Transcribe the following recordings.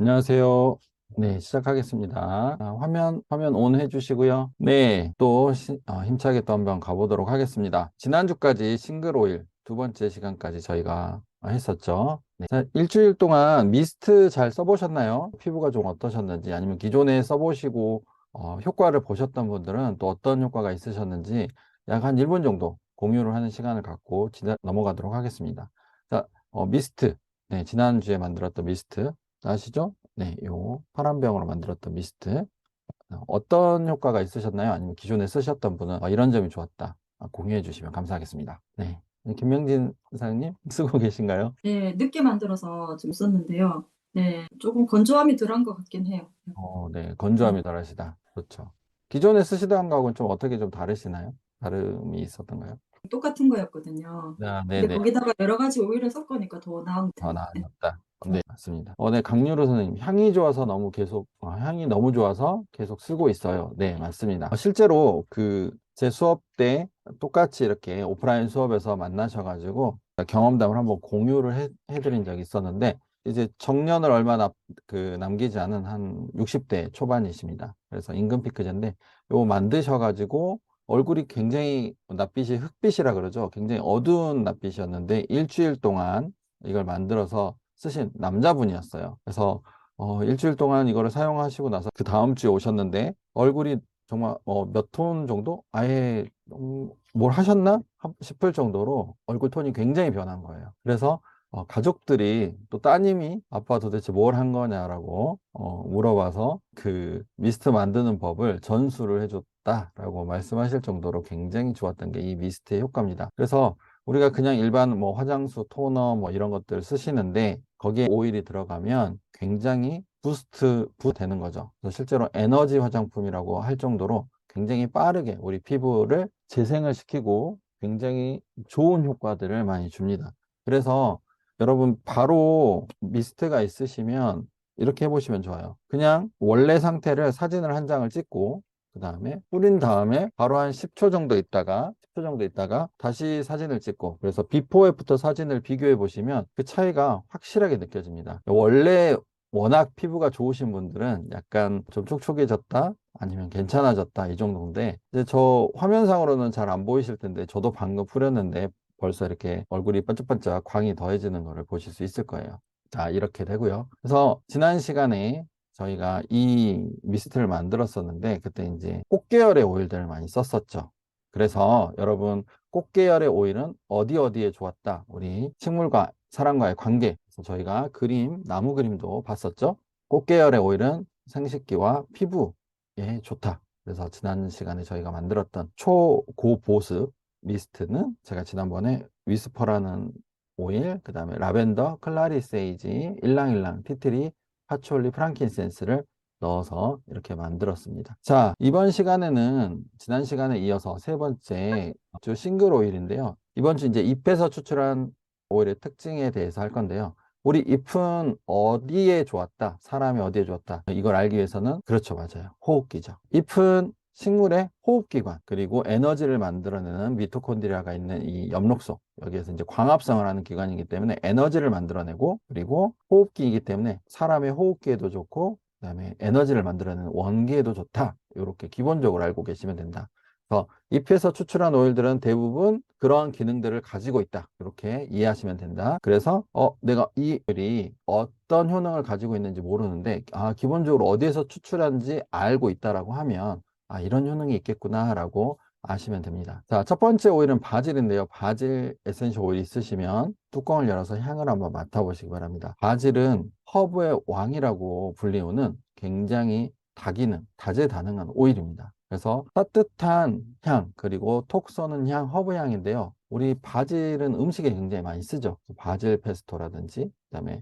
안녕하세요. 네, 시작하겠습니다. 화면 온 해주시고요. 네, 또 힘차게 또 한번 가보도록 하겠습니다. 지난주까지 싱글 오일 두 번째 시간까지 저희가 했었죠. 네. 자, 일주일 동안 미스트 잘 써보셨나요? 피부가 좀 어떠셨는지, 아니면 기존에 써보시고 효과를 보셨던 분들은 또 어떤 효과가 있으셨는지 약 한 1분 정도 공유를 하는 시간을 갖고 넘어가도록 하겠습니다. 자, 미스트. 네, 지난주에 만들었던 미스트. 아시죠? 네, 요 파란 병으로 만들었던 미스트. 어떤 효과가 있으셨나요? 아니면 기존에 쓰셨던 분은 이런 점이 좋았다. 공유해 주시면 감사하겠습니다. 네. 김명진 사장님 쓰고 계신가요? 네, 늦게 만들어서 좀 썼는데요. 네, 조금 건조함이 덜한 것 같긴 해요. 네. 네, 건조함이 덜하시다. 그렇죠. 기존에 쓰시던 거하고는 좀 어떻게 좀 다르시나요? 다름이 있었던가요? 똑같은 거였거든요. 근데 네네. 거기다가 여러 가지 오일을 섞으니까 더 나은 것 더 같아요. 네. 나아졌다. 네, 맞습니다. 네, 강유로 선생님, 향이 좋아서 너무 계속, 향이 너무 좋아서 계속 쓰고 있어요. 네, 맞습니다. 실제로 제 수업 때 똑같이 이렇게 오프라인 수업에서 만나셔가지고 경험담을 한번 공유를 해드린 적이 있었는데, 이제 정년을 남기지 않은 한 60대 초반이십니다. 그래서 임금 피크제인데, 요거 만드셔가지고 얼굴이 굉장히 낯빛이 흑빛이라 그러죠. 굉장히 어두운 낯빛이었는데, 일주일 동안 이걸 만들어서 쓰신 남자분이었어요. 그래서 일주일 동안 이거를 사용하시고 나서 그 다음 주에 오셨는데 얼굴이 정말 몇 톤 정도? 아예 뭘 하셨나? 싶을 정도로 얼굴 톤이 굉장히 변한 거예요. 그래서 가족들이 또 따님이 아빠 도대체 뭘 한 거냐라고 물어봐서 그 미스트 만드는 법을 전수를 해줬다라고 말씀하실 정도로 굉장히 좋았던 게 이 미스트의 효과입니다. 그래서 우리가 그냥 일반 뭐 화장수, 토너 뭐 이런 것들 쓰시는데 거기에 오일이 들어가면 굉장히 부스트 되는 거죠. 그래서 실제로 에너지 화장품이라고 할 정도로 굉장히 빠르게 우리 피부를 재생을 시키고 굉장히 좋은 효과들을 많이 줍니다. 그래서 여러분 바로 미스트가 있으시면 이렇게 해보시면 좋아요. 그냥 원래 상태를 사진을 한 장을 찍고 그 다음에 뿌린 다음에 바로 한 10초 정도 있다가 다시 사진을 찍고 그래서 비포 애프터 사진을 비교해 보시면 그 차이가 확실하게 느껴집니다. 원래 워낙 피부가 좋으신 분들은 약간 좀 촉촉해졌다 아니면 괜찮아졌다 이 정도인데 이제 저 화면상으로는 잘 안 보이실 텐데 저도 방금 뿌렸는데 벌써 이렇게 얼굴이 반짝반짝 광이 더해지는 것을 보실 수 있을 거예요. 자, 이렇게 되고요. 그래서 지난 시간에 저희가 이 미스트를 만들었었는데 그때 이제 꽃 계열의 오일들을 많이 썼었죠. 그래서 여러분 꽃 계열의 오일은 어디에 좋았다. 우리 식물과 사람과의 관계. 그래서 저희가 나무 그림도 봤었죠. 꽃 계열의 오일은 생식기와 피부에 좋다. 그래서 지난 시간에 저희가 만들었던 초고보습 미스트는 제가 지난번에 위스퍼라는 오일, 그 다음에 라벤더, 클라리세이지, 일랑일랑, 티트리, 파촐리, 프랑킨센스를 넣어서 이렇게 만들었습니다. 자, 이번 시간에는 지난 시간에 이어서 세 번째 주 싱글 오일인데요. 이번 주 이제 잎에서 추출한 오일의 특징에 대해서 할 건데요. 우리 잎은 어디에 좋았다? 사람이 어디에 좋았다? 이걸 알기 위해서는 그렇죠, 맞아요. 호흡기죠. 잎은 식물의 호흡기관, 그리고 에너지를 만들어내는 미토콘드리아가 있는 이 엽록소, 여기에서 이제 광합성을 하는 기관이기 때문에 에너지를 만들어내고, 그리고 호흡기이기 때문에 사람의 호흡기에도 좋고, 그다음에 에너지를 만들어내는 원기에도 좋다. 이렇게 기본적으로 알고 계시면 된다. 그래서 잎에서 추출한 오일들은 대부분 그러한 기능들을 가지고 있다. 이렇게 이해하시면 된다. 그래서 내가 이 오일이 어떤 효능을 가지고 있는지 모르는데 기본적으로 어디에서 추출하는지 알고 있다라고 하면 이런 효능이 있겠구나라고 아시면 됩니다. 자, 첫 번째 오일은 바질인데요. 바질 에센셜 오일 있으시면 뚜껑을 열어서 향을 한번 맡아보시기 바랍니다. 바질은 허브의 왕이라고 불리우는 굉장히 다재다능한 오일입니다. 그래서 따뜻한 향, 그리고 톡 쏘는 향, 허브 향인데요. 우리 바질은 음식에 굉장히 많이 쓰죠. 바질 페스토라든지, 그다음에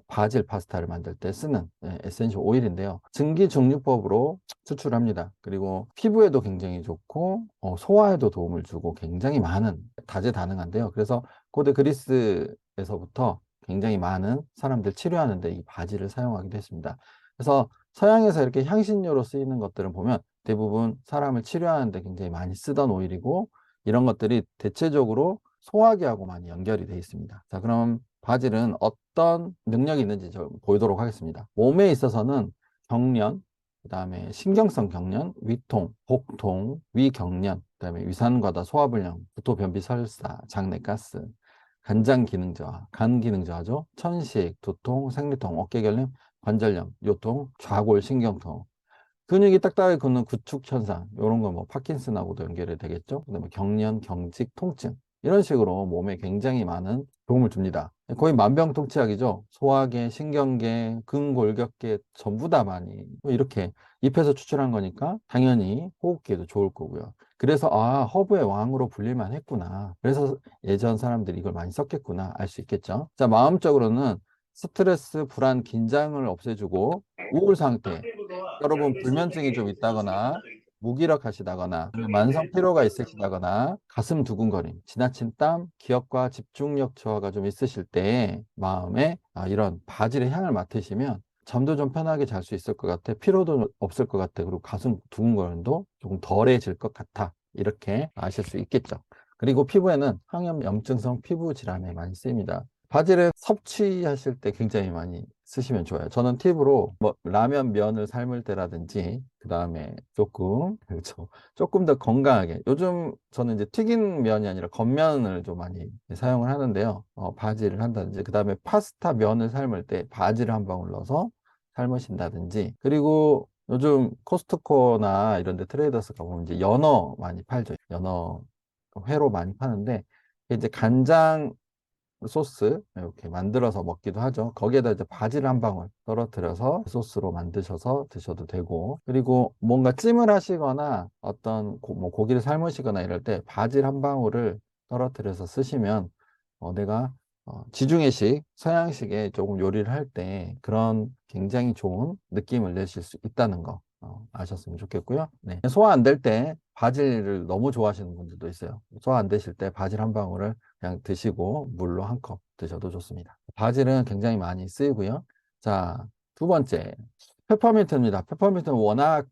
바질 파스타를 만들 때 쓰는 에센셜 오일인데요. 증기증류법으로 추출합니다. 그리고 피부에도 굉장히 좋고 소화에도 도움을 주고 굉장히 많은 다재다능한데요. 그래서 고대 그리스에서부터 굉장히 많은 사람들 치료하는데 이 바지를 사용하기도 했습니다. 그래서 서양에서 이렇게 향신료로 쓰이는 것들을 보면 대부분 사람을 치료하는데 굉장히 많이 쓰던 오일이고 이런 것들이 대체적으로 소화기하고 많이 연결이 되어 있습니다. 자, 그럼 바질은 어떤 능력이 있는지 좀 보도록 하겠습니다. 몸에 있어서는 경련, 그다음에 신경성 경련, 위통, 복통, 위경련, 그다음에 위산과다 소화불량, 구토, 변비, 설사, 장내 가스, 간장 기능 저하, 간 기능 저하죠. 천식, 두통, 생리통, 어깨결림, 관절염, 요통, 좌골 신경통, 근육이 딱딱하게 굳는 구축 현상, 이런 거 뭐 파킨슨하고도 연결이 되겠죠. 그다음에 경련, 경직, 통증, 이런 식으로 몸에 굉장히 많은 도움을 줍니다. 거의 만병통치약이죠. 소화계, 신경계, 근골격계 전부 다 많이 이렇게 잎에서 추출한 거니까 당연히 호흡기에도 좋을 거고요. 그래서 아, 허브의 왕으로 불릴만 했구나. 그래서 예전 사람들이 이걸 많이 썼겠구나 알 수 있겠죠. 자, 마음적으로는 스트레스, 불안, 긴장을 없애주고 우울 상태, 여러분 불면증이 좀 있다거나 무기력하시다거나 만성 피로가 있으시다거나 가슴 두근거림, 지나친 땀, 기억과 집중력 저하가 좀 있으실 때 마음에 이런 바질의 향을 맡으시면 잠도 좀 편하게 잘 수 있을 것 같아. 피로도 없을 것 같아. 그리고 가슴 두근거림도 조금 덜해질 것 같아. 이렇게 아실 수 있겠죠. 그리고 피부에는 항염 염증성 피부 질환에 많이 쓰입니다. 바질을 섭취하실 때 굉장히 많이 쓰시면 좋아요. 저는 팁으로 뭐 라면 면을 삶을 때라든지 그 다음에 조금 그렇죠. 조금 더 건강하게 요즘 저는 이제 튀긴 면이 아니라 겉면을 좀 많이 사용을 하는데요. 바질을 한다든지 그 다음에 파스타 면을 삶을 때 바질을 한 방울 넣어서 삶으신다든지 그리고 요즘 코스트코나 이런 데 트레이더스 가보면 이제 연어 많이 팔죠. 연어 회로 많이 파는데 이제 간장 소스 이렇게 만들어서 먹기도 하죠. 거기에다 이제 바질 한 방울 떨어뜨려서 소스로 만드셔서 드셔도 되고 그리고 뭔가 찜을 하시거나 어떤 뭐 고기를 삶으시거나 이럴 때 바질 한 방울을 떨어뜨려서 쓰시면 내가 지중해식, 서양식의 조금 요리를 할 때 그런 굉장히 좋은 느낌을 내실 수 있다는 거 아셨으면 좋겠고요. 네. 소화 안 될 때 바질을 너무 좋아하시는 분들도 있어요. 소화 안 되실 때 바질 한 방울을 그냥 드시고 물로 한 컵 드셔도 좋습니다. 바질은 굉장히 많이 쓰이고요. 자, 두 번째, 페퍼민트입니다. 페퍼민트는 워낙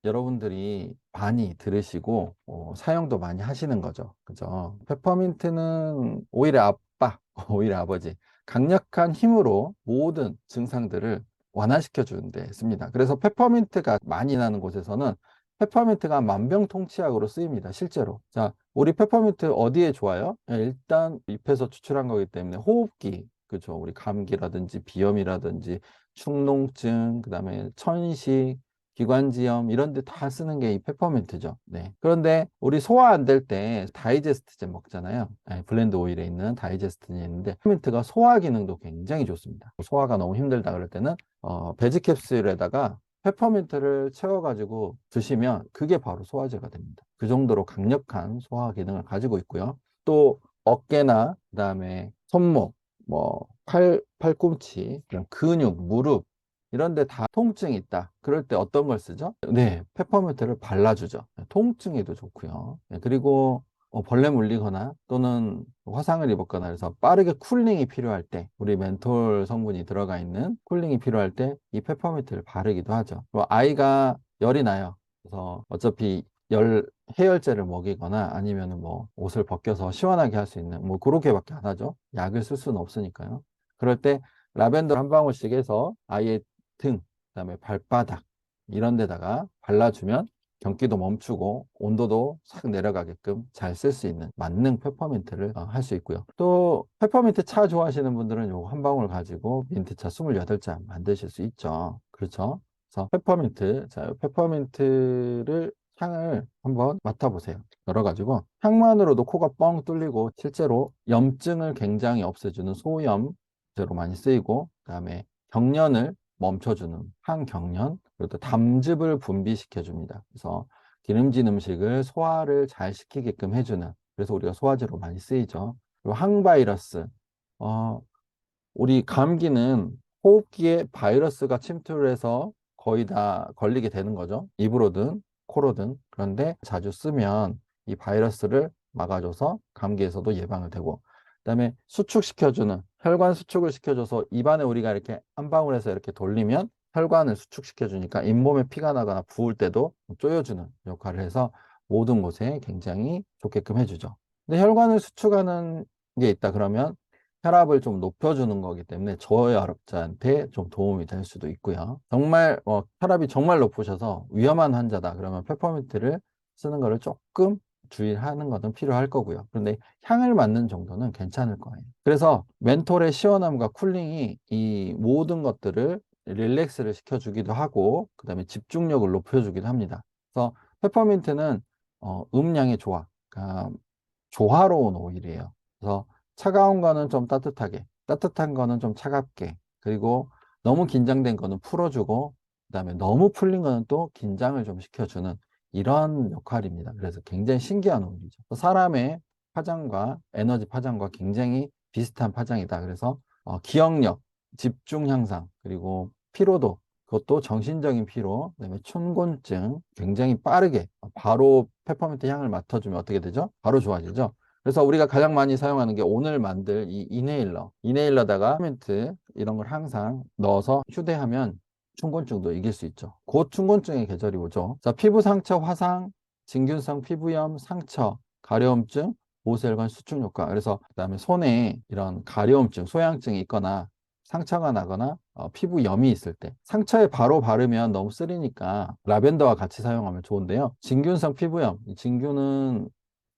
여러분들이 많이 들으시고 사용도 많이 하시는 거죠. 그죠? 페퍼민트는 오히려 아빠, 오히려 아버지, 강력한 힘으로 모든 증상들을 완화시켜 주는데 씁니다. 그래서 페퍼민트가 많이 나는 곳에서는 페퍼민트가 만병통치약으로 쓰입니다. 실제로. 자, 우리 페퍼민트 어디에 좋아요? 일단 잎에서 추출한 거기 때문에 호흡기, 그죠? 우리 감기라든지 비염이라든지 축농증, 그다음에 천식, 기관지염 이런 데 다 쓰는 게 이 페퍼민트죠. 네. 그런데 우리 소화 안 될 때 다이제스트제 먹잖아요. 네, 블렌드 오일에 있는 다이제스트제 있는데 페퍼민트가 소화 기능도 굉장히 좋습니다. 소화가 너무 힘들다 그럴 때는 배지 캡슐에다가 페퍼민트를 채워가지고 드시면 그게 바로 소화제가 됩니다. 그 정도로 강력한 소화 기능을 가지고 있고요. 또 어깨나 그다음에 손목, 뭐 팔꿈치, 그런 근육, 무릎 이런 데 다 통증이 있다. 그럴 때 어떤 걸 쓰죠? 네, 페퍼민트를 발라주죠. 통증에도 좋고요. 네, 그리고 벌레 물리거나 또는 화상을 입었거나 해서 빠르게 쿨링이 필요할 때 우리 멘톨 성분이 들어가 있는 쿨링이 필요할 때 이 페퍼민트를 바르기도 하죠. 그리고 아이가 열이 나요. 그래서 어차피 해열제를 먹이거나 아니면 뭐 옷을 벗겨서 시원하게 할 수 있는 뭐 그렇게밖에 안 하죠. 약을 쓸 수는 없으니까요. 그럴 때 라벤더 한 방울씩 해서 아이의 등, 그다음에 발바닥 이런 데다가 발라주면 경기도 멈추고 온도도 싹 내려가게끔 잘 쓸 수 있는 만능 페퍼민트를 할 수 있고요. 또 페퍼민트 차 좋아하시는 분들은 요거 한 방울 가지고 민트차 28잔 만드실 수 있죠. 그렇죠? 그래서 페퍼민트, 자, 페퍼민트를 향을 한번 맡아보세요. 열어가지고 향만으로도 코가 뻥 뚫리고 실제로 염증을 굉장히 없애주는 소염제로 많이 쓰이고 그다음에 경련을 멈춰주는 항경련 그리고 또 담즙을 분비시켜 줍니다. 그래서 기름진 음식을 소화를 잘 시키게끔 해주는 그래서 우리가 소화제로 많이 쓰이죠. 그리고 항바이러스 우리 감기는 호흡기에 바이러스가 침투를 해서 거의 다 걸리게 되는 거죠. 입으로든 코로든. 그런데 자주 쓰면 이 바이러스를 막아줘서 감기에서도 예방을 되고 그다음에 수축시켜주는 혈관 수축을 시켜줘서 입안에 우리가 이렇게 한 방울에서 이렇게 돌리면 혈관을 수축시켜주니까 잇몸에 피가 나거나 부을 때도 조여주는 역할을 해서 모든 곳에 굉장히 좋게끔 해주죠. 근데 혈관을 수축하는 게 있다 그러면 혈압을 좀 높여주는 거기 때문에 저혈압자한테 좀 도움이 될 수도 있고요. 정말 혈압이 정말 높으셔서 위험한 환자다 그러면 페퍼민트를 쓰는 거를 조금 주의하는 것은 필요할 거고요. 그런데 향을 맡는 정도는 괜찮을 거예요. 그래서 멘톨의 시원함과 쿨링이 이 모든 것들을 릴렉스를 시켜주기도 하고 그다음에 집중력을 높여주기도 합니다. 그래서 페퍼민트는 음량의 조화, 그러니까 조화로운 오일이에요. 그래서 차가운 거는 좀 따뜻하게, 따뜻한 거는 좀 차갑게, 그리고 너무 긴장된 거는 풀어주고, 그다음에 너무 풀린 거는 또 긴장을 좀 시켜주는 이런 역할입니다. 그래서 굉장히 신기한 오일이죠. 사람의 파장과 에너지 파장과 굉장히 비슷한 파장이다. 그래서 기억력, 집중 향상, 그리고 피로도, 그것도 정신적인 피로, 그다음에 춘곤증 굉장히 빠르게 바로 페퍼민트 향을 맡아주면 어떻게 되죠? 바로 좋아지죠. 그래서 우리가 가장 많이 사용하는 게 오늘 만들 이 이네일러다가 페퍼민트 이런 걸 항상 넣어서 휴대하면 춘곤증도 이길 수 있죠. 곧 춘곤증의 계절이 오죠. 자, 피부 상처, 화상, 진균성 피부염, 상처, 가려움증, 보호혈관 수축 효과. 그래서 그다음에 손에 이런 가려움증, 소양증이 있거나 상처가 나거나 피부염이 있을 때 상처에 바로 바르면 너무 쓰리니까 라벤더와 같이 사용하면 좋은데요. 진균성 피부염, 이 진균은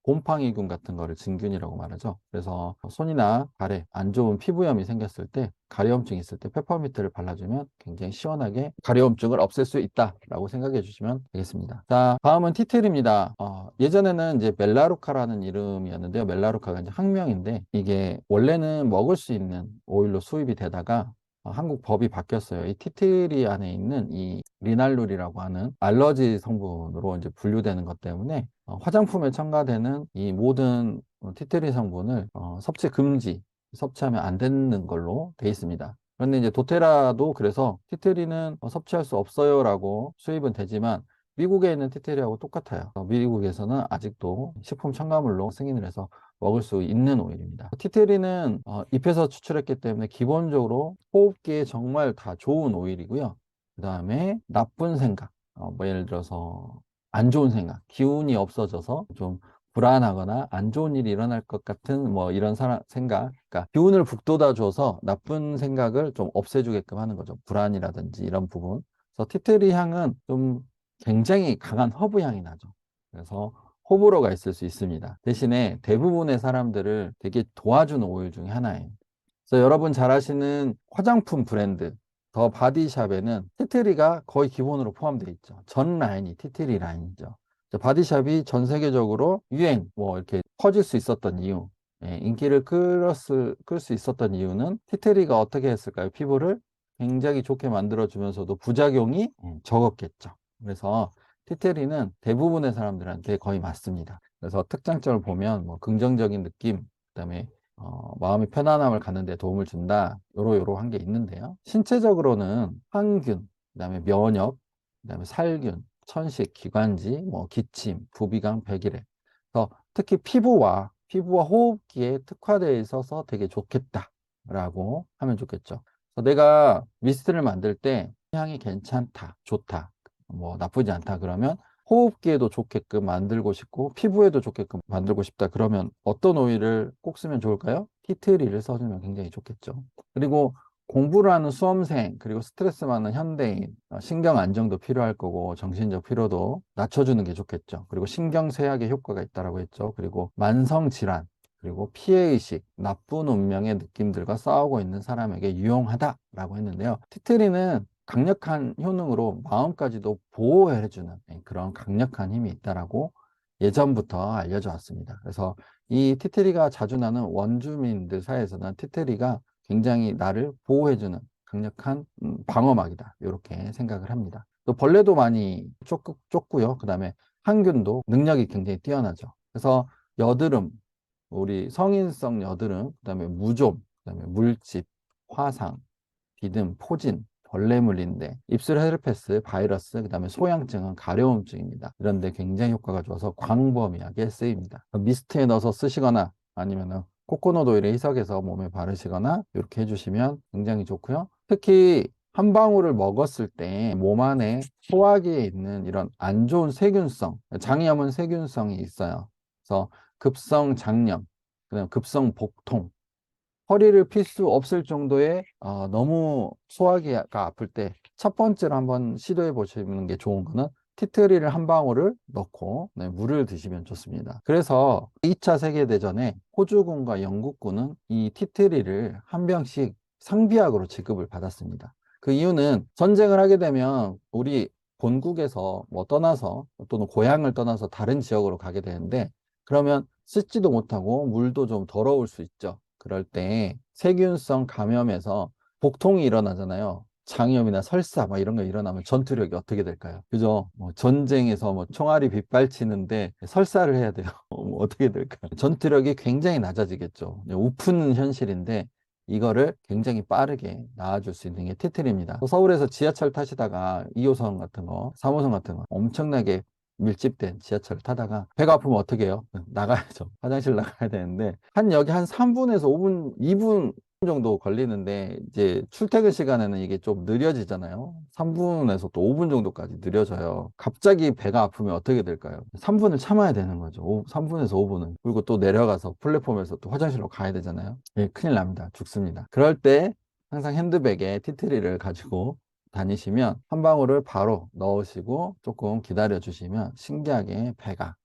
곰팡이균 같은 거를 진균이라고 말하죠. 그래서 손이나 발에 안 좋은 피부염이 생겼을 때, 가려움증이 있을 때 페퍼민트를 발라주면 굉장히 시원하게 가려움증을 없앨 수 있다라고 생각해 주시면 되겠습니다. 자, 다음은 티틀입니다. 예전에는 이제 멜라루카라는 이름이었는데요. 멜라루카가 이제 학명인데 이게 원래는 먹을 수 있는 오일로 수입이 되다가 한국 법이 바뀌었어요. 이 티트리 안에 있는 이 리날룰이라고 하는 알러지 성분으로 이제 분류되는 것 때문에 화장품에 첨가되는 이 모든 티트리 성분을 섭취 금지, 섭취하면 안 되는 걸로 돼 있습니다. 그런데 이제 도테라도 그래서 티트리는 섭취할 수 없어요라고 수입은 되지만 미국에 있는 티트리하고 똑같아요. 미국에서는 아직도 식품 첨가물로 승인을 해서 먹을 수 있는 오일입니다. 티트리는 잎에서 추출했기 때문에 기본적으로 호흡기에 정말 다 좋은 오일이고요. 그 다음에 나쁜 생각, 뭐 예를 들어서 안 좋은 생각, 기운이 없어져서 좀 불안하거나 안 좋은 일이 일어날 것 같은 뭐 이런 생각, 그러니까 기운을 북돋아 줘서 나쁜 생각을 좀 없애주게끔 하는 거죠. 불안이라든지 이런 부분. 그래서 티트리 향은 좀 굉장히 강한 허브 향이 나죠. 그래서 호불호가 있을 수 있습니다. 대신에 대부분의 사람들을 되게 도와주는 오일 중에 하나예요. 그래서 여러분 잘 아시는 화장품 브랜드 더 바디샵에는 티트리가 거의 기본으로 포함되어 있죠. 전 라인이 티트리 라인이죠. 바디샵이 전 세계적으로 유행, 뭐 이렇게 퍼질 수 있었던 이유, 인기를 끌 수 있었던 이유는 티트리가 어떻게 했을까요? 피부를 굉장히 좋게 만들어주면서도 부작용이 적었겠죠. 그래서 티트리는 대부분의 사람들한테 거의 맞습니다. 그래서 특장점을 보면 뭐 긍정적인 느낌, 그다음에 마음의 편안함을 갖는 데 도움을 준다. 요러한 게 있는데요. 신체적으로는 항균, 그다음에 면역, 그다음에 살균, 천식, 기관지, 뭐 기침, 부비강, 백일해. 그래서 특히 피부와 호흡기에 특화되어 있어서 되게 좋겠다라고 하면 좋겠죠. 그래서 내가 미스트를 만들 때 향이 괜찮다, 좋다, 뭐 나쁘지 않다 그러면 호흡기에도 좋게끔 만들고 싶고 피부에도 좋게끔 만들고 싶다 그러면 어떤 오일을 꼭 쓰면 좋을까요? 티트리를 써주면 굉장히 좋겠죠. 그리고 공부를 하는 수험생 그리고 스트레스 많은 현대인 신경 안정도 필요할 거고 정신적 피로도 낮춰주는 게 좋겠죠. 그리고 신경쇠약에 효과가 있다고 했죠. 그리고 만성질환 그리고 피해의식, 나쁜 운명의 느낌들과 싸우고 있는 사람에게 유용하다라고 했는데요. 티트리는 강력한 효능으로 마음까지도 보호해주는 그런 강력한 힘이 있다라고 예전부터 알려져 왔습니다. 그래서 이 티트리가 자주 나는 원주민들 사이에서는 티트리가 굉장히 나를 보호해주는 강력한 방어막이다. 이렇게 생각을 합니다. 또 벌레도 많이 쫓고요. 그 다음에 항균도 능력이 굉장히 뛰어나죠. 그래서 여드름, 우리 성인성 여드름, 그다음에 무좀, 그다음에 물집, 화상, 비듬, 포진, 벌레 물린데, 입술 헤르페스, 바이러스, 그다음에 소양증은 가려움증입니다. 이런데 굉장히 효과가 좋아서 광범위하게 쓰입니다. 미스트에 넣어서 쓰시거나 아니면은 코코넛 오일에 희석해서 몸에 바르시거나 이렇게 해주시면 굉장히 좋고요. 특히 한 방울을 먹었을 때 몸 안에 소화기에 있는 이런 안 좋은 세균성, 장염은 세균성이 있어요. 그래서 급성 장염, 그다음 급성 복통, 허리를 필 수 없을 정도의 너무 소화기가 아플 때 첫 번째로 한번 시도해 보시는 게 좋은 거는 티트리를 한 방울을 넣고 네, 물을 드시면 좋습니다. 그래서 2차 세계대전에 호주군과 영국군은 이 티트리를 한 병씩 상비약으로 지급을 받았습니다. 그 이유는 전쟁을 하게 되면 우리 본국에서 뭐 떠나서 또는 고향을 떠나서 다른 지역으로 가게 되는데 그러면 씻지도 못하고 물도 좀 더러울 수 있죠. 그럴 때 세균성 감염에서 복통이 일어나잖아요. 장염이나 설사 막 이런 거 일어나면 전투력이 어떻게 될까요? 그죠? 뭐 전쟁에서 뭐 총알이 빗발치는데 설사를 해야 돼요. 뭐 어떻게 될까요? 전투력이 굉장히 낮아지겠죠. 우픈 현실인데 이거를 굉장히 빠르게 나아줄 수 있는 게 티트리입니다. 서울에서 지하철 타시다가 2호선 같은 거, 3호선 같은 거 엄청나게 밀집된 지하철을 타다가 배가 아프면 어떻게 해요? 나가야죠. 화장실 나가야 되는데 한 여기 한 3분에서 5분, 2분 정도 걸리는데 이제 출퇴근 시간에는 이게 좀 느려지잖아요. 3분에서 또 5분 정도까지 느려져요. 갑자기 배가 아프면 어떻게 될까요? 3분을 참아야 되는 거죠. 3분에서 5분은. 그리고 또 내려가서 플랫폼에서 또 화장실로 가야 되잖아요. 예, 큰일 납니다. 죽습니다. 그럴 때 항상 핸드백에 티트리를 가지고 다니시면 한 방울을 바로 넣으시고 조금 기다려 주시면 신기하게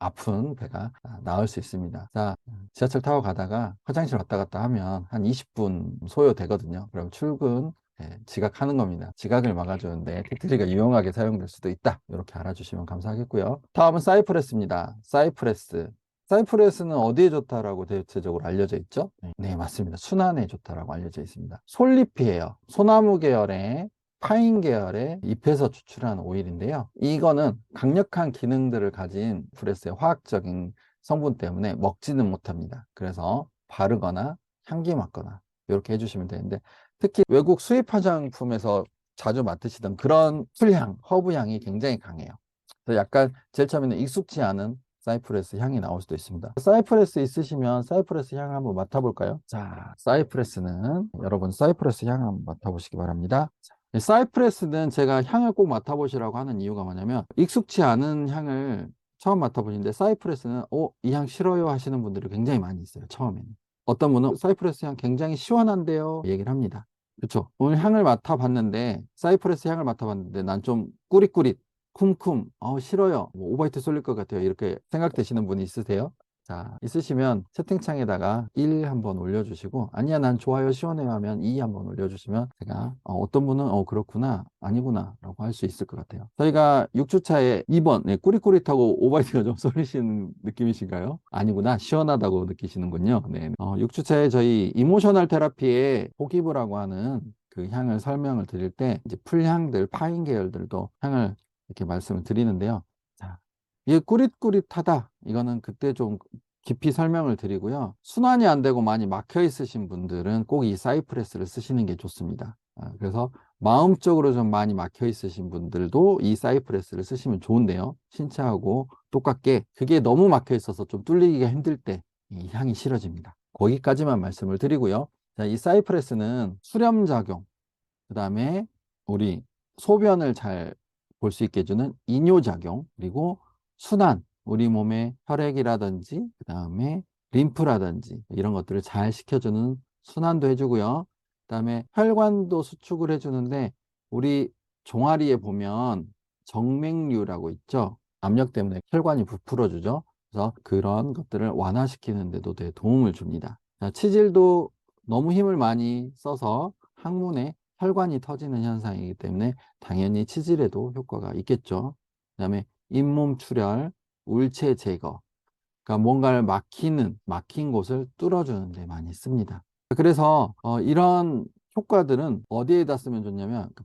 아픈 배가 나을 수 있습니다. 자, 지하철 타고 가다가 화장실 왔다 갔다 하면 한 20분 소요되거든요. 그럼 출근 지각하는 겁니다. 지각을 막아주는데 티트리가 유용하게 사용될 수도 있다. 이렇게 알아주시면 감사하겠고요. 다음은 사이프레스입니다. 사이프레스는 어디에 좋다라고 대체적으로 알려져 있죠? 네, 맞습니다. 순환에 좋다라고 알려져 있습니다. 솔잎이에요. 소나무 계열의 파인 계열의 잎에서 추출한 오일인데요. 이거는 강력한 기능들을 가진 프레스의 화학적인 성분 때문에 먹지는 못합니다. 그래서 바르거나 향기 맡거나 이렇게 해주시면 되는데 특히 외국 수입 화장품에서 자주 맡으시던 그런 풀향, 허브 향이 굉장히 강해요. 그래서 약간 제일 처음에는 익숙지 않은 사이프레스 향이 나올 수도 있습니다. 사이프레스 있으시면 사이프레스 향 한번 맡아볼까요? 자, 사이프레스는 여러분 사이프레스 향 한번 맡아보시기 바랍니다. 사이프레스는 제가 향을 꼭 맡아보시라고 하는 이유가 뭐냐면 익숙치 않은 향을 처음 맡아보시는데 사이프레스는 이 향 싫어요 하시는 분들이 굉장히 많이 있어요. 처음에는. 어떤 분은 사이프레스 향 굉장히 시원한데요 얘기를 합니다. 그렇죠. 오늘 향을 맡아봤는데 사이프레스 향을 맡아봤는데 난 좀 꾸릿꾸릿 쿰쿰 싫어요. 뭐 오바이트 쏠릴 것 같아요. 이렇게 생각되시는 분이 있으세요? 자, 있으시면 채팅창에다가 1 한번 올려주시고 아니야 난 좋아요 시원해요 하면 2 한번 올려주시면 제가 어떤 분은 그렇구나 아니구나 라고 할 수 있을 것 같아요. 저희가 6주차에 2번 네, 꾸릿꾸릿하고 오바이트가 좀 쏠리시는 느낌이신가요? 아니구나 시원하다고 느끼시는군요. 네, 6주차에 저희 이모셔널 테라피에 포기브라고 하는 그 향을 설명을 드릴 때 이제 풀향들 파인 계열들도 향을 이렇게 말씀을 드리는데요. 자, 이게 꾸릿꾸릿하다. 이거는 그때 좀 깊이 설명을 드리고요. 순환이 안 되고 많이 막혀 있으신 분들은 꼭 이 사이프레스를 쓰시는 게 좋습니다. 그래서 마음적으로 좀 많이 막혀 있으신 분들도 이 사이프레스를 쓰시면 좋은데요. 신체하고 똑같게 그게 너무 막혀 있어서 좀 뚫리기가 힘들 때 이 향이 싫어집니다. 거기까지만 말씀을 드리고요. 자, 이 사이프레스는 수렴작용, 그 다음에 우리 소변을 잘 볼 수 있게 해주는 이뇨작용, 그리고 순환, 우리 몸의 혈액이라든지, 그 다음에 림프라든지, 이런 것들을 잘 시켜주는 순환도 해주고요. 그 다음에 혈관도 수축을 해주는데, 우리 종아리에 보면 정맥류라고 있죠. 압력 때문에 혈관이 부풀어주죠. 그래서 그런 것들을 완화시키는 데도 되게 도움을 줍니다. 자, 치질도 너무 힘을 많이 써서 항문에 혈관이 터지는 현상이기 때문에 당연히 치질에도 효과가 있겠죠. 그다음에 잇몸 출혈, 울체 제거, 그러니까 뭔가를 막힌 곳을 뚫어주는 데 많이 씁니다. 그래서 이런 효과들은 어디에다 쓰면 좋냐면 그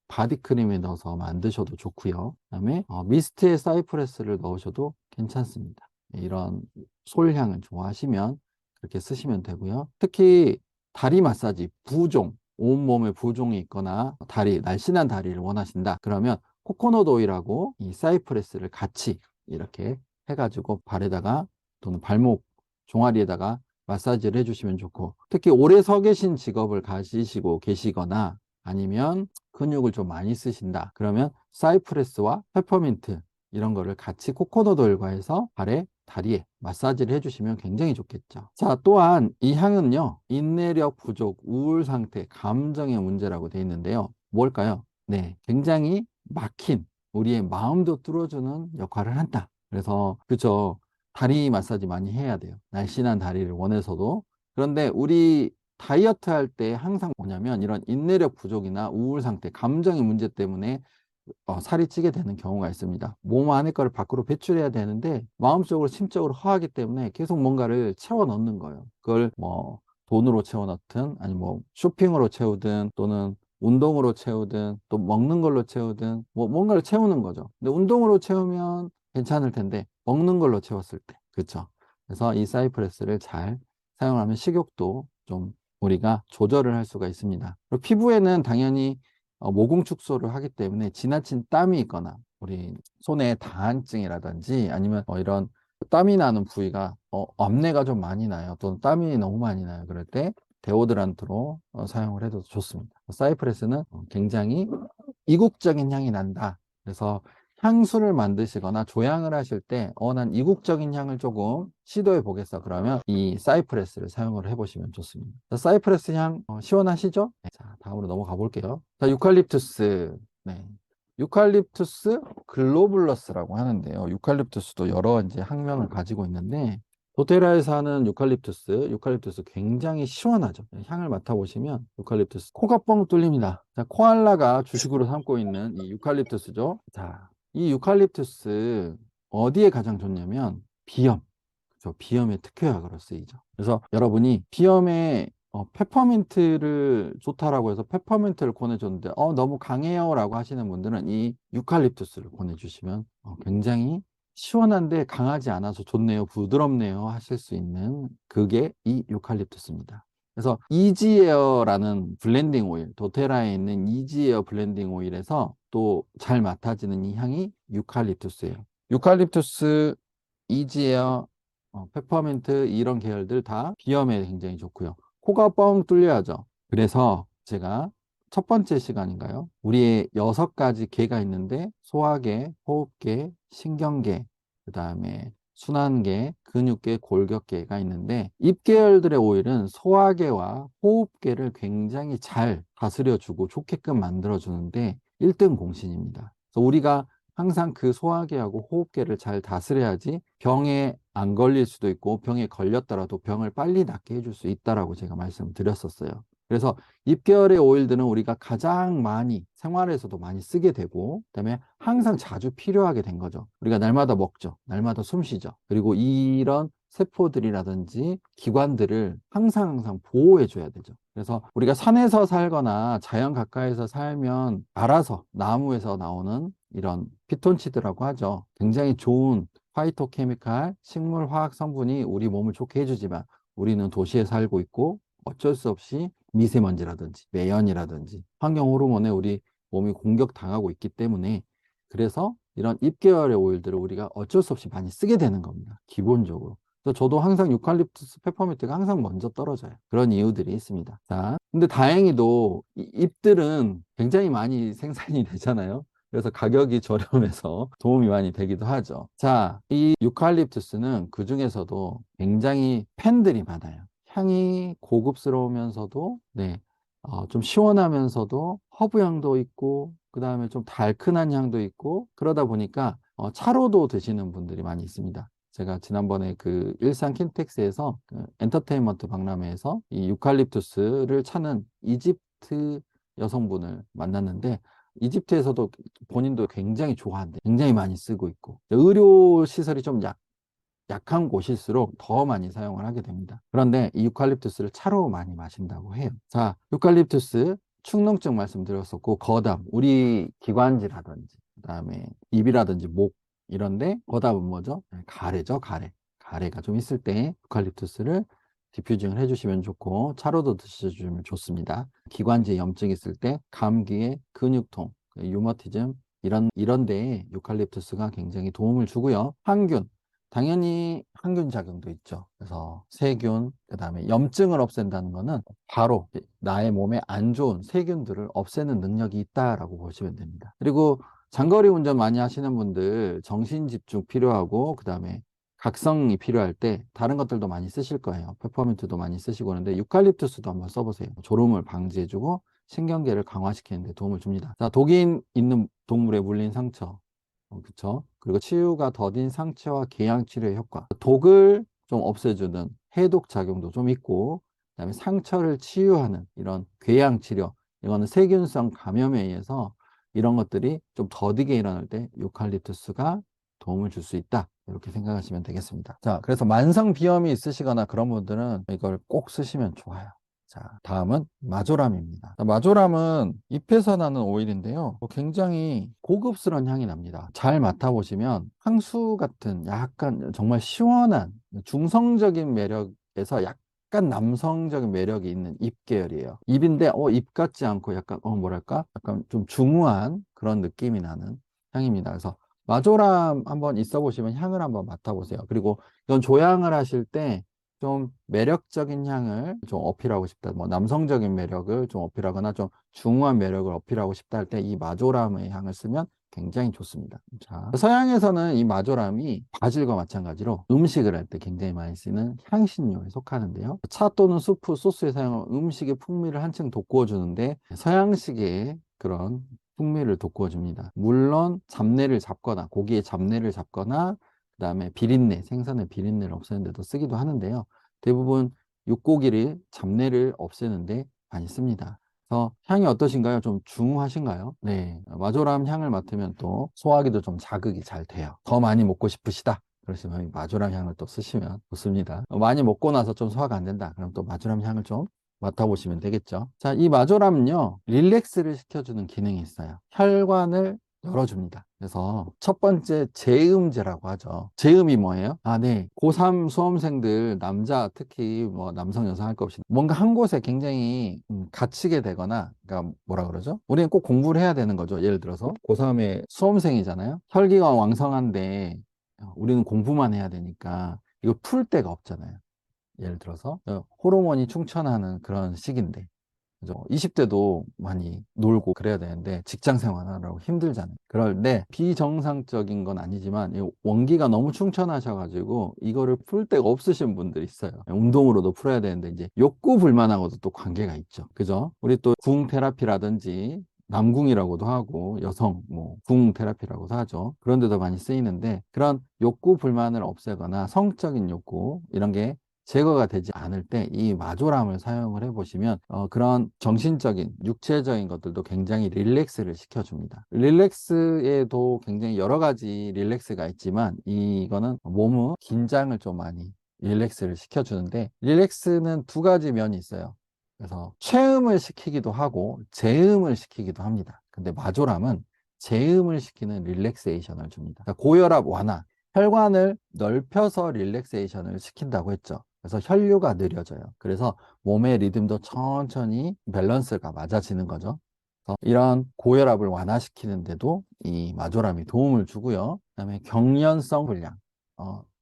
바디크림에 넣어서 만드셔도 좋고요. 그다음에 미스트에 사이프레스를 넣으셔도 괜찮습니다. 이런 솔향을 좋아하시면 그렇게 쓰시면 되고요. 특히 다리 마사지, 온몸에 부종이 있거나 날씬한 다리를 원하신다. 그러면 코코넛 오일하고 이 사이프레스를 같이 이렇게 해가지고 발에다가 또는 발목 종아리에다가 마사지를 해주시면 좋고 특히 오래 서 계신 직업을 가지시고 계시거나 아니면 근육을 좀 많이 쓰신다. 그러면 사이프레스와 페퍼민트 이런 거를 같이 코코넛 오일과 해서 발에 다리에 마사지를 해주시면 굉장히 좋겠죠. 자, 또한 이 향은요, 인내력 부족, 우울 상태, 감정의 문제라고 되어 있는데요. 뭘까요? 네, 굉장히 막힌 우리의 마음도 뚫어주는 역할을 한다. 그래서 그죠, 다리 마사지 많이 해야 돼요. 날씬한 다리를 원해서도. 그런데 우리 다이어트 할 때 항상 뭐냐면 이런 인내력 부족이나 우울 상태, 감정의 문제 때문에 살이 찌게 되는 경우가 있습니다. 몸 안의 거를 밖으로 배출해야 되는데 마음속으로 심적으로 허하기 때문에 계속 뭔가를 채워 넣는 거예요. 그걸 뭐 돈으로 채워 넣든 아니 뭐 쇼핑으로 채우든 또는 운동으로 채우든 또 먹는 걸로 채우든 뭐 뭔가를 채우는 거죠. 근데 운동으로 채우면 괜찮을 텐데 먹는 걸로 채웠을 때 그렇죠. 그래서 이 사이프레스를 잘 사용하면 식욕도 좀 우리가 조절을 할 수가 있습니다. 그리고 피부에는 당연히 모공 축소를 하기 때문에 지나친 땀이 있거나 우리 손에 다한증이라든지 아니면 이런 땀이 나는 부위가 암내가 좀 많이 나요. 또는 땀이 너무 많이 나요. 그럴 때 데오드란트로 사용을 해도 좋습니다. 사이프레스는 굉장히 이국적인 향이 난다. 그래서 향수를 만드시거나 조향을 하실 때, 난 이국적인 향을 조금 시도해 보겠어. 그러면 이 사이프레스를 사용을 해보시면 좋습니다. 자, 사이프레스 향 시원하시죠? 네, 자, 다음으로 넘어가 볼게요. 자, 유칼립투스. 네. 유칼립투스 글로블러스라고 하는데요. 유칼립투스도 여러 이제 학명을 가지고 있는데, 도테라에서 하는 유칼립투스 굉장히 시원하죠. 향을 맡아보시면 유칼립투스 코가 뻥 뚫립니다. 자, 코알라가 주식으로 삼고 있는 이 유칼립투스죠. 자, 이 유칼립투스 어디에 가장 좋냐면 비염, 그렇죠? 비염의 특효약으로 쓰이죠. 그래서 여러분이 비염에 페퍼민트를 좋다라고 해서 페퍼민트를 권해줬는데 너무 강해요 라고 하시는 분들은 이 유칼립투스를 권해주시면 굉장히 시원한데 강하지 않아서 좋네요, 부드럽네요 하실 수 있는 그게 이 유칼립투스입니다. 그래서 이지에어라는 블렌딩 오일, 도테라에 있는 이지에어 블렌딩 오일에서 또 잘 맡아지는 이 향이 유칼립투스예요. 유칼립투스, 이지에어, 페퍼민트 이런 계열들 다 비염에 굉장히 좋고요. 코가 뻥 뚫려야죠. 그래서 제가 첫 번째 시간인가요? 우리의 6가지 계가 있는데 소화계, 호흡계, 신경계, 그 다음에 순환계, 근육계, 골격계가 있는데 잎계열들의 오일은 소화계와 호흡계를 굉장히 잘 다스려주고 좋게끔 만들어주는데 1등 공신입니다. 그래서 우리가 항상 그 소화계하고 호흡계를 잘 다스려야지 병에 안 걸릴 수도 있고 병에 걸렸더라도 병을 빨리 낫게 해줄 수 있다라고 제가 말씀드렸었어요. 그래서 잎계열의 오일들은 우리가 가장 많이 생활에서도 많이 쓰게 되고 그다음에 항상 자주 필요하게 된 거죠. 우리가 날마다 먹죠. 날마다 숨 쉬죠. 그리고 이런 세포들이라든지 기관들을 항상 보호해 줘야 되죠. 그래서 우리가 산에서 살거나 자연 가까이서 살면 알아서 나무에서 나오는 이런 피톤치드라고 하죠. 굉장히 좋은 파이토케미칼 식물 화학 성분이 우리 몸을 좋게 해주지만 우리는 도시에 살고 있고 어쩔 수 없이 미세먼지라든지 매연이라든지 환경 호르몬에 우리 몸이 공격당하고 있기 때문에 그래서 이런 잎계열의 오일들을 우리가 어쩔 수 없이 많이 쓰게 되는 겁니다. 기본적으로. 그래서 저도 항상 유칼립투스 페퍼민트가 항상 먼저 떨어져요. 그런 이유들이 있습니다. 자, 근데 다행히도 이 잎들은 굉장히 많이 생산이 되잖아요. 그래서 가격이 저렴해서 도움이 많이 되기도 하죠. 자, 이 유칼립투스는 그 중에서도 굉장히 팬들이 많아요. 향이 고급스러우면서도, 네, 좀 시원하면서도 허브 향도 있고, 그 다음에 좀 달큰한 향도 있고, 그러다 보니까 차로도 드시는 분들이 많이 있습니다. 제가 지난번에 그 일산 킨텍스에서 그 엔터테인먼트 박람회에서 이 유칼립투스를 찾는 이집트 여성분을 만났는데 이집트에서도 본인도 굉장히 좋아한대. 굉장히 많이 쓰고 있고. 의료 시설이 좀 약한 곳일수록 더 많이 사용을 하게 됩니다. 그런데 이 유칼립투스를 차로 많이 마신다고 해요. 자, 유칼립투스 축농증 말씀드렸었고, 거담, 우리 기관지라든지, 그다음에 입이라든지 목 이런데 거담은 뭐죠? 가래죠, 가래. 가래가 좀 있을 때 유칼립투스를 디퓨징을 해주시면 좋고 차로도 드셔주시면 좋습니다. 기관지에 염증이 있을 때 감기에 근육통, 유머티즘 이런 데에 유칼립투스가 굉장히 도움을 주고요. 항균 당연히 항균 작용도 있죠. 그래서 세균, 그다음에 염증을 없앤다는 거는 바로 나의 몸에 안 좋은 세균들을 없애는 능력이 있다라고 보시면 됩니다. 그리고 장거리 운전 많이 하시는 분들 정신 집중 필요하고 그다음에 각성이 필요할 때 다른 것들도 많이 쓰실 거예요. 페퍼민트도 많이 쓰시고 하는데 유칼립투스도 한번 써보세요. 졸음을 방지해주고 신경계를 강화시키는 데 도움을 줍니다. 자, 독이 있는 동물에 물린 상처, 그쵸? 그리고 치유가 더딘 상처와 궤양 치료의 효과. 독을 좀 없애주는 해독 작용도 좀 있고, 그다음에 상처를 치유하는 이런 궤양 치료. 이거는 세균성 감염에 의해서 이런 것들이 좀 더디게 일어날 때 유칼립투스가 도움을 줄 수 있다. 이렇게 생각하시면 되겠습니다. 자, 그래서 만성 비염이 있으시거나 그런 분들은 이걸 꼭 쓰시면 좋아요. 자, 다음은 마조람입니다. 마조람은 잎에서 나는 오일인데요. 굉장히 고급스러운 향이 납니다. 잘 맡아보시면 향수 같은 약간 정말 시원한 중성적인 매력에서 약간 남성적인 매력이 있는 잎 계열이에요. 잎인데 잎 같지 않고 약간 뭐랄까? 약간 좀 중후한 그런 느낌이 나는 향입니다. 그래서 마조람 한번 있어 보시면 향을 한번 맡아보세요. 그리고 이건 조향을 하실 때 좀 매력적인 향을 좀 어필하고 싶다. 뭐 남성적인 매력을 좀 어필하거나 좀 중후한 매력을 어필하고 싶다 할 때 이 마조람의 향을 쓰면 굉장히 좋습니다. 자, 서양에서는 이 마조람이 바질과 마찬가지로 음식을 할 때 굉장히 많이 쓰는 향신료에 속하는데요. 차 또는 수프, 소스에 사용한 음식의 풍미를 한층 돋구어 주는데 서양식의 그런 풍미를 돋구어 줍니다. 물론 잡내를 잡거나 고기의 잡내를 잡거나 그다음에 비린내, 생선의 비린내를 없애는 데도 쓰기도 하는데요. 대부분 육고기를 잡내를 없애는데 많이 씁니다. 그래서 향이 어떠신가요? 좀 중후하신가요? 네, 마조람 향을 맡으면 또 소화기도 좀 자극이 잘 돼요. 더 많이 먹고 싶으시다. 그러시면 마조람 향을 또 쓰시면 좋습니다. 많이 먹고 나서 좀 소화가 안 된다. 그럼 또 마조람 향을 좀 맡아보시면 되겠죠. 자, 이 마조람은요, 릴렉스를 시켜주는 기능이 있어요. 혈관을 열어줍니다. 그래서 첫 번째 제음제라고 하죠. 제음이 뭐예요? 아, 네. 고3 수험생들, 남자, 특히 뭐 남성, 여성 할 것 없이 뭔가 한 곳에 굉장히 갇히게 되거나, 그러니까 뭐라 그러죠? 우리는 꼭 공부를 해야 되는 거죠. 예를 들어서 고3의 수험생이잖아요. 혈기가 왕성한데 우리는 공부만 해야 되니까 이걸 풀 데가 없잖아요. 예를 들어서 호르몬이 충천하는 그런 시기인데 그죠? 20대도 많이 놀고 그래야 되는데 직장 생활하느라고 힘들잖아요. 그럴 때 비정상적인 건 아니지만 이 원기가 너무 충천하셔가지고 이거를 풀 데가 없으신 분들이 있어요. 운동으로도 풀어야 되는데 이제 욕구 불만하고도 또 관계가 있죠. 그죠? 우리 또 궁 테라피라든지 남궁이라고도 하고 여성 궁 테라피라고도 하죠. 그런 데도 많이 쓰이는데 그런 욕구 불만을 없애거나 성적인 욕구 이런 게 제거가 되지 않을 때 이 마조람을 사용을 해보시면 그런 정신적인, 육체적인 것들도 굉장히 릴렉스를 시켜줍니다. 릴렉스에도 굉장히 여러 가지 릴렉스가 있지만 이거는 몸의 긴장을 좀 많이 릴렉스를 시켜주는데 릴렉스는 두 가지 면이 있어요. 그래서 최음을 시키기도 하고 제음을 시키기도 합니다. 근데 마조람은 제음을 시키는 릴렉세이션을 줍니다. 그러니까 고혈압 완화, 혈관을 넓혀서 릴렉세이션을 시킨다고 했죠. 그래서 혈류가 느려져요. 그래서 몸의 리듬도 천천히 밸런스가 맞아지는 거죠. 그래서 이런 고혈압을 완화시키는데도 이 마조람이 도움을 주고요. 그다음에 경련성 불량.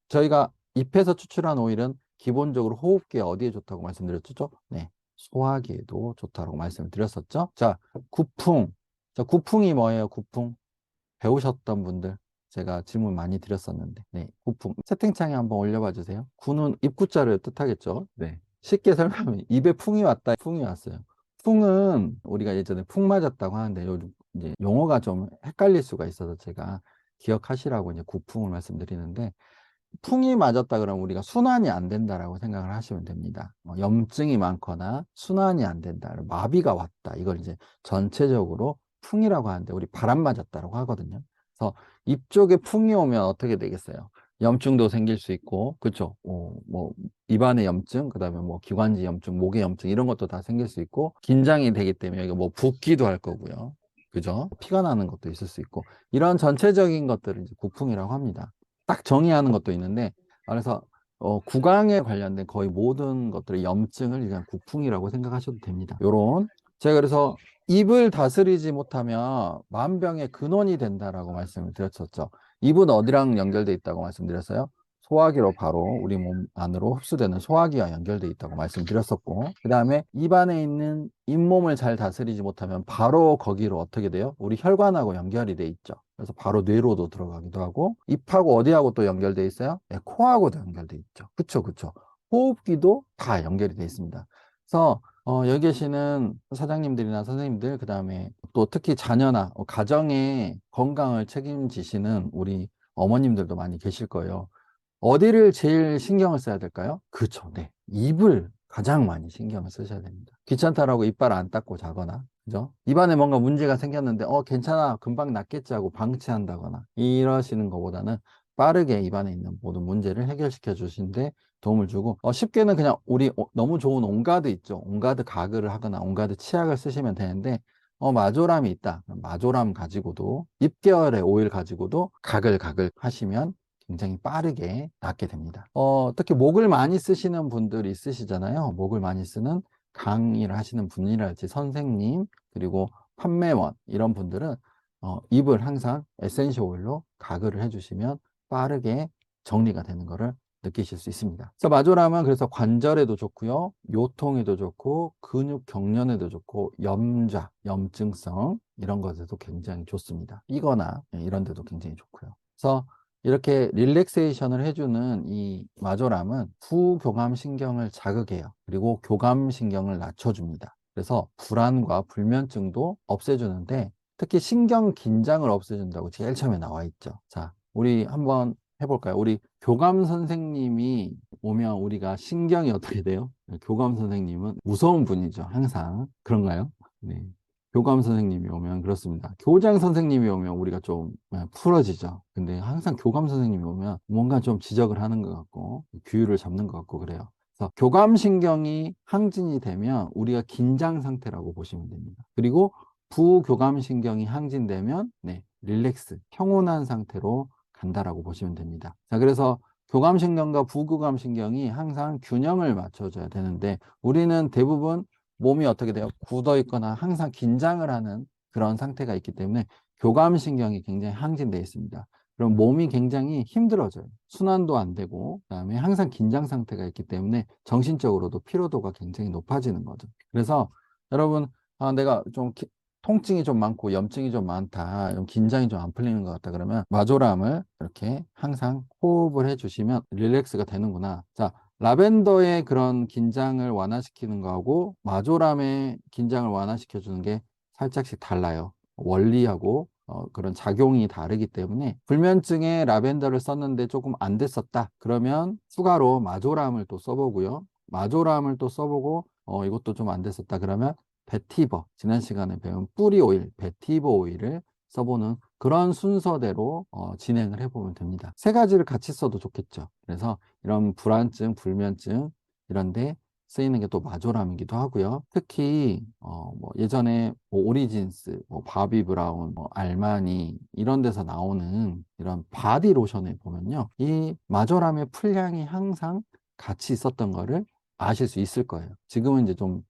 저희가 잎에서 추출한 오일은 기본적으로 호흡기에 어디에 좋다고 말씀드렸죠? 네, 소화기에도 좋다고 말씀을 드렸었죠. 자, 구풍. 자, 구풍이 뭐예요? 구풍. 배우셨던 분들 제가 질문 많이 드렸었는데 네, 구풍 채팅창에 한번 올려봐 주세요. 구는 입구자를 뜻하겠죠. 네, 쉽게 설명하면 입에 풍이 왔다, 풍이 왔어요. 풍은 우리가 예전에 풍 맞았다고 하는데 요즘 이제 용어가 좀 헷갈릴 수가 있어서 제가 기억하시라고 이제 구풍을 말씀드리는데 풍이 맞았다 그러면 우리가 순환이 안 된다라고 생각을 하시면 됩니다. 염증이 많거나 순환이 안 된다, 마비가 왔다, 이걸 이제 전체적으로 풍이라고 하는데 우리 바람 맞았다라고 하거든요. 그래서 입 쪽에 풍이 오면 어떻게 되겠어요? 염증도 생길 수 있고, 그렇죠? 뭐 입안의 염증, 그다음에 뭐 기관지 염증, 목의 염증 이런 것도 다 생길 수 있고, 긴장이 되기 때문에 이거 뭐 붓기도 할 거고요. 그죠? 피가 나는 것도 있을 수 있고, 이런 전체적인 것들을 이제 구풍이라고 합니다. 딱 정의하는 것도 있는데, 그래서 구강에 관련된 거의 모든 것들의 염증을 그냥 구풍이라고 생각하셔도 됩니다. 요런 제가 그래서 입을 다스리지 못하면 만병의 근원이 된다라고 말씀을 드렸었죠. 입은 어디랑 연결돼 있다고 말씀드렸어요? 소화기로 바로 우리 몸 안으로 흡수되는 소화기와 연결돼 있다고 말씀드렸었고, 그 다음에 입안에 있는 잇몸을 잘 다스리지 못하면 바로 거기로 어떻게 돼요? 우리 혈관하고 연결이 돼 있죠. 그래서 바로 뇌로도 들어가기도 하고, 입하고 어디하고 또 연결돼 있어요? 네, 코하고도 연결돼 있죠. 그쵸, 그쵸. 호흡기도 다 연결이 돼 있습니다. 그래서 여기 계시는 사장님들이나 선생님들, 그 다음에 또 특히 자녀나 가정의 건강을 책임지시는 우리 어머님들도 많이 계실 거예요. 어디를 제일 신경을 써야 될까요? 그쵸, 네. 입을 가장 많이 신경을 쓰셔야 됩니다. 귀찮다라고 이빨 안 닦고 자거나, 그죠? 입안에 뭔가 문제가 생겼는데, 괜찮아, 금방 낫겠지 하고 방치한다거나, 이러시는 것보다는 빠르게 입안에 있는 모든 문제를 해결시켜 주시는데 도움을 주고, 쉽게는 그냥 우리 너무 좋은 온가드 있죠. 온가드 가글을 하거나 온가드 치약을 쓰시면 되는데, 마조람이 있다. 마조람 가지고도, 입계열의 오일 가지고도 가글가글 하시면 굉장히 빠르게 낫게 됩니다. 특히 목을 많이 쓰시는 분들 있으시잖아요. 목을 많이 쓰는 강의를 하시는 분이랄지 선생님, 그리고 판매원, 이런 분들은 입을 항상 에센셜 오일로 가글을 해주시면 빠르게 정리가 되는 것을 느끼실 수 있습니다. 그래서 마조람은 그래서 관절에도 좋고요, 요통에도 좋고, 근육 경련에도 좋고, 염좌, 염증성 이런 것에도 굉장히 좋습니다. 삐거나 이런 데도 굉장히 좋고요. 그래서 이렇게 릴렉세이션을 해주는 이 마조람은 부교감신경을 자극해요. 그리고 교감신경을 낮춰줍니다. 그래서 불안과 불면증도 없애주는데, 특히 신경 긴장을 없애준다고 제일 처음에 나와 있죠. 자, 우리 한번 해볼까요? 우리 교감 선생님이 오면 우리가 신경이 어떻게 돼요? 교감 선생님은 무서운 분이죠. 항상. 그런가요? 네. 교감 선생님이 오면 그렇습니다. 교장 선생님이 오면 우리가 좀 풀어지죠. 근데 항상 교감 선생님이 오면 뭔가 좀 지적을 하는 것 같고, 규율을 잡는 것 같고 그래요. 그래서 교감신경이 항진이 되면 우리가 긴장 상태라고 보시면 됩니다. 그리고 부교감신경이 항진되면 네, 릴렉스, 평온한 상태로 간다라고 보시면 됩니다. 자, 그래서 교감신경과 부교감신경이 항상 균형을 맞춰줘야 되는데, 우리는 대부분 몸이 어떻게 돼요? 굳어 있거나 항상 긴장을 하는 그런 상태가 있기 때문에 교감신경이 굉장히 항진되어 있습니다. 그럼 몸이 굉장히 힘들어져요. 순환도 안 되고, 그다음에 항상 긴장 상태가 있기 때문에 정신적으로도 피로도가 굉장히 높아지는 거죠. 그래서 여러분, 내가 좀 통증이 좀 많고 염증이 좀 많다, 좀 긴장이 좀 안 풀리는 것 같다 그러면 마조람을 이렇게 항상 호흡을 해주시면 릴렉스가 되는구나. 자, 라벤더의 그런 긴장을 완화시키는 거하고 마조람의 긴장을 완화시켜주는 게 살짝씩 달라요. 원리하고 그런 작용이 다르기 때문에, 불면증에 라벤더를 썼는데 조금 안 됐었다 그러면 추가로 마조람을 또 써보고요. 마조람을 또 써보고 이것도 좀 안 됐었다 그러면 베티버, 지난 시간에 배운 뿌리 오일, 베티버 오일을 써보는 그런 순서대로 진행을 해보면 됩니다. 세 가지를 같이 써도 좋겠죠. 그래서 이런 불안증, 불면증 이런데 쓰이는 게 또 마조람이기도 하고요. 특히 뭐 예전에 뭐 오리진스, 뭐 바비 브라운, 뭐 알마니 이런 데서 나오는 이런 바디 로션에 보면요, 이 마조람의 풀향이 항상 같이 있었던 거를 아실 수 있을 거예요. 지금은 이제 좀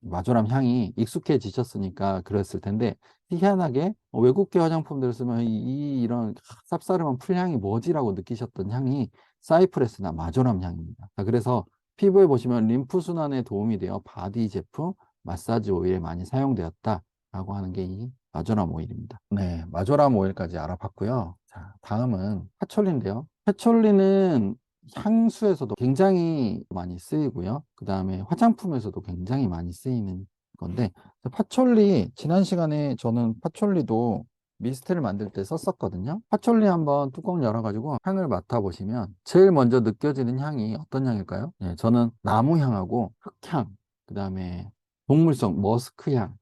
마조람 향이 익숙해지셨으니까 그랬을 텐데, 희한하게 외국계 화장품들을 쓰면 이런 쌉싸름한 풀향이 뭐지라고 느끼셨던 향이 사이프레스나 마조람 향입니다. 자, 그래서 피부에 보시면 림프 순환에 도움이 되어 바디 제품, 마사지 오일에 많이 사용되었다라고 하는 게 이 마조람 오일입니다. 네, 마조람 오일까지 알아봤고요. 자, 다음은 파촐리인데요. 파촐리는 향수에서도 굉장히 많이 쓰이고요. 그 다음에 화장품에서도 굉장히 많이 쓰이는 건데, 파촐리, 지난 시간에 저는 파촐리도 미스트를 만들 때 썼었거든요. 파촐리 한번 뚜껑 열어가지고 향을 맡아보시면 제일 먼저 느껴지는 향이 어떤 향일까요? 네, 저는 나무 향하고 흙향, 그 다음에 동물성 머스크 향이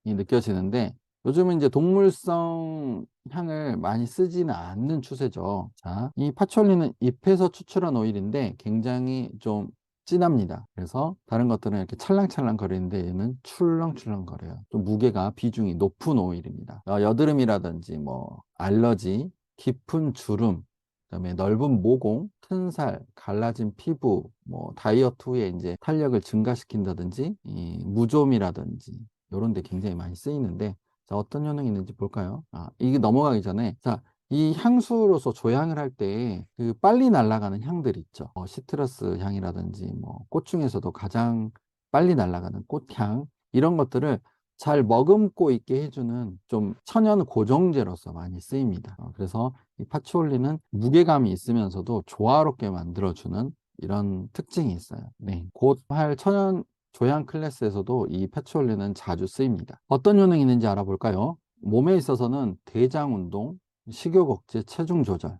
느껴지는데, 요즘은 이제 동물성 향을 많이 쓰지는 않는 추세죠. 자, 이 파촐리는 잎에서 추출한 오일인데 굉장히 좀 진합니다. 그래서 다른 것들은 이렇게 찰랑찰랑 거리는데 얘는 출렁출렁 거려요. 좀 무게가 비중이 높은 오일입니다. 여드름이라든지 뭐 알러지, 깊은 주름, 그다음에 넓은 모공, 큰 살, 갈라진 피부, 뭐 다이어트 후에 이제 탄력을 증가시킨다든지, 이 무좀이라든지 이런 데 굉장히 많이 쓰이는데, 자, 어떤 효능이 있는지 볼까요? 이게 넘어가기 전에, 자, 이 향수로서 조향을 할 때 그 빨리 날아가는 향들 있죠. 시트러스 향이라든지 뭐 꽃 중에서도 가장 빨리 날아가는 꽃향, 이런 것들을 잘 머금고 있게 해주는 좀 천연 고정제로서 많이 쓰입니다. 그래서 이 파치올리는 무게감이 있으면서도 조화롭게 만들어주는 이런 특징이 있어요. 네, 곧 할 천연 조향 클래스에서도 이 파치올리는 자주 쓰입니다. 어떤 효능이 있는지 알아볼까요? 몸에 있어서는 대장 운동, 식욕 억제, 체중 조절.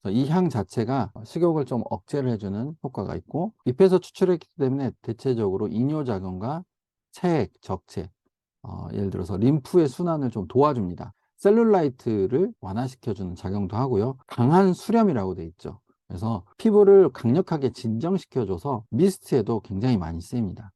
이 향 자체가 식욕을 좀 억제를 해주는 효과가 있고, 잎에서 추출했기 때문에 대체적으로 이뇨작용과 체액, 적체, 예를 들어서 림프의 순환을 좀 도와줍니다. 셀룰라이트를 완화시켜주는 작용도 하고요. 강한 수렴이라고 돼 있죠. 그래서 피부를 강력하게 진정시켜줘서 미스트에도 굉장히 많이 쓰입니다.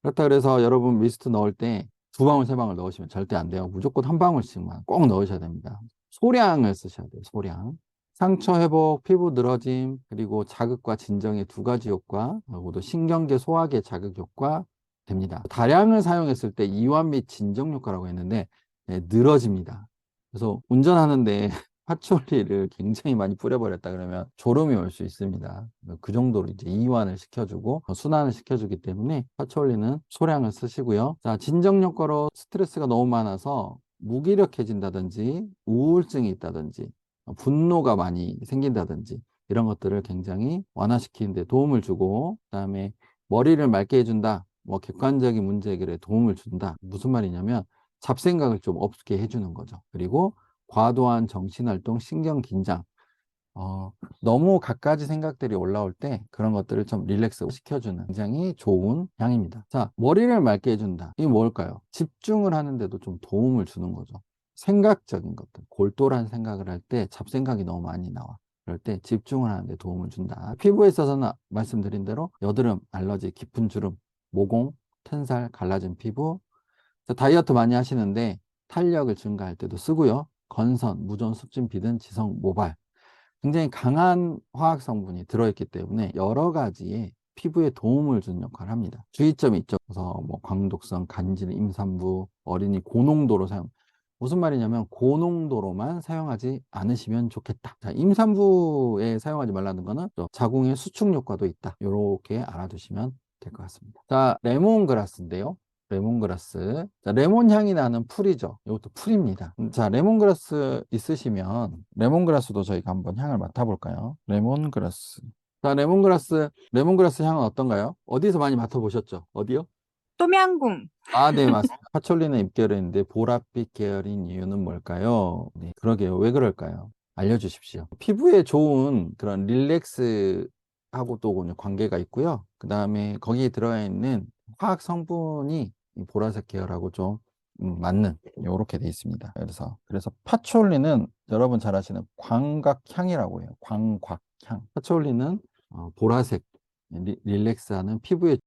그렇다 그래서 여러분 미스트 넣을 때 두 방울, 세 방울 넣으시면 절대 안 돼요. 무조건 한 방울씩만 꼭 넣으셔야 됩니다. 소량을 쓰셔야 돼요. 소량. 상처 회복, 피부 늘어짐, 그리고 자극과 진정의 두 가지 효과, 그리고 또 신경계, 소화계 자극 효과 됩니다. 다량을 사용했을 때 이완 및 진정 효과라고 했는데 네, 늘어집니다. 그래서 운전하는데 파초리를 굉장히 많이 뿌려버렸다 그러면 졸음이 올 수 있습니다. 그 정도로 이제 이완을 시켜주고 순환을 시켜주기 때문에 파초리는 소량을 쓰시고요. 자, 진정 효과로 스트레스가 너무 많아서 무기력해진다든지 우울증이 있다든지 분노가 많이 생긴다든지 이런 것들을 굉장히 완화시키는 데 도움을 주고, 그다음에 머리를 맑게 해준다, 뭐 객관적인 문제 해결에 도움을 준다. 무슨 말이냐면 잡생각을 좀 없게 해주는 거죠. 그리고 과도한 정신활동, 신경 긴장, 어, 너무 갖가지 생각들이 올라올 때 그런 것들을 좀 릴렉스 시켜주는 굉장히 좋은 향입니다. 자, 머리를 맑게 해준다. 이게 뭘까요? 집중을 하는데도 좀 도움을 주는 거죠. 생각적인 것들, 골똘한 생각을 할 때 잡생각이 너무 많이 나와. 그럴 때 집중을 하는데 도움을 준다. 피부에 있어서는 말씀드린 대로 여드름, 알러지, 깊은 주름, 모공, 튼살, 갈라진 피부. 자, 다이어트 많이 하시는데 탄력을 증가할 때도 쓰고요. 건선, 무전, 습진, 비든, 지성, 모발. 굉장히 강한 화학 성분이 들어있기 때문에 여러 가지의 피부에 도움을 주는 역할을 합니다. 주의점이 있죠. 그래서 뭐 광독성, 간질, 임산부, 어린이 고농도로 사용. 무슨 말이냐면 고농도로만 사용하지 않으시면 좋겠다. 자, 임산부에 사용하지 말라는 거는 또 자궁의 수축 효과도 있다. 이렇게 알아두시면 될 것 같습니다. 자, 레몬그라스인데요. 레몬그라스. 자, 레몬 향이 나는 풀이죠. 이것도 풀입니다. 자, 레몬그라스 있으시면 레몬그라스도 저희가 한번 향을 맡아볼까요? 레몬그라스. 자, 레몬그라스 향은 어떤가요? 어디서 많이 맡아보셨죠? 어디요? 똠양궁. 아, 네, 맞습니다. 파촐리는 잎계열인데 보랏빛 계열인 이유는 뭘까요? 네, 그러게요. 왜 그럴까요? 알려주십시오. 피부에 좋은 그런 릴렉스하고 또 관계가 있고요. 그 다음에 거기에 들어가 있는 화학 성분이 이 보라색 계열하고 좀 맞는 이렇게 돼 있습니다. 그래서 파촐리는 여러분 잘 아시는 광각향이라고 해요. 광곽향. 파촐리는 보라색 릴렉스하는 피부에